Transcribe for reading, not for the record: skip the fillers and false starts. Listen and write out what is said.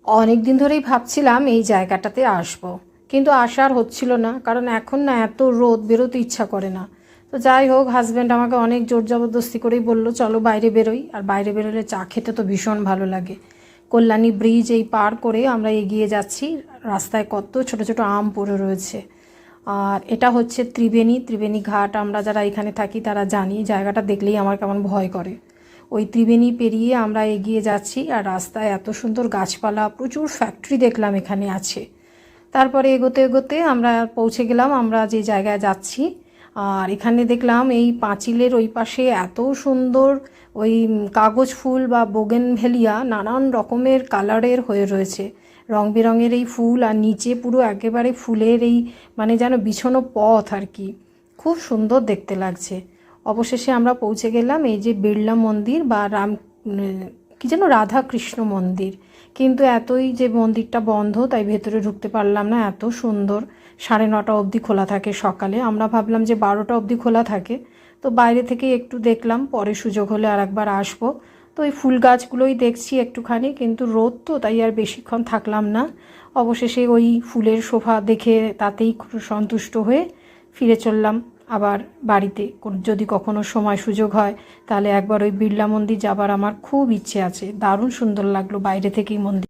অনেক দিন ধরেই ভাবছিলাম এই জায়গাটাতে আসব, কিন্তু আসার হচ্ছিল না, কারণ এখন না এত রোদ, বেরোতে ইচ্ছা করে না। তো যাই হোক, হাজব্যান্ড আমাকে অনেক জোর জবরদস্তি করেই বলল চলো বাইরে বেরোই। আর বাইরে বেরোলে চা খেতে তো ভীষণ ভালো লাগে। কল্যাণী ব্রিজ এই পার করে আমরা এগিয়ে যাচ্ছি। রাস্তায় কত ছোট ছোট আম পড়ে রয়েছে। আর এটা হচ্ছে ত্রিবেণী ঘাট। আমরা যারা এখানে থাকি তারা জানি, জায়গাটা দেখলেই আমার কেমন ভয় করে। ওই ত্রিবেণী পেরিয়ে আমরা এগিয়ে যাচ্ছি, আর রাস্তায় এত সুন্দর গাছপালা, প্রচুর ফ্যাক্টরি দেখলাম এখানে আছে। তারপরে এগোতে এগোতে আমরা পৌঁছে গেলাম আমরা যে জায়গায় যাচ্ছি। আর এখানে দেখলাম এই পাঁচিলের ওই পাশে এত সুন্দর ওই কাগজ ফুল বা বোগেনভেলিয়া নানান রকমের কালারের হয়ে রয়েছে, রং বেরঙের এই ফুল। আর নিচে পুরো একেবারে ফুলের এই মানে যেন বিছানো পথ আর কি, খুব সুন্দর দেখতে লাগছে। অবশেষে আমরা পৌঁছে গেলাম এই যে বিড়লা মন্দির বা কি যেন রাধা কৃষ্ণ মন্দির। কিন্তু এতই যে মন্দিরটা বন্ধ, তাই ভেতরে ঢুকতে পারলাম না। এত সুন্দর, 9:30 অবধি খোলা থাকে সকালে। আমরা ভাবলাম যে 12টা অবধি খোলা থাকে, তো বাইরে থেকে একটু দেখলাম, পরে সুযোগ হলে আর একবার আসবো। তো ওই ফুল গাছগুলোই দেখছি একটুখানি, কিন্তু রোদ তো, তাই আর বেশিক্ষণ থাকলাম না। অবশেষে ওই ফুলের শোভা দেখে তাতেই সন্তুষ্ট হয়ে ফিরে চললাম আবার বাড়িতে। যদি কখনো সময় সুযোগ হয় তাহলে একবার ওই বিড়লা মন্দির যাবার আমার খুব ইচ্ছে আছে। দারুণ সুন্দর লাগলো বাইরে থেকেই মন্দির।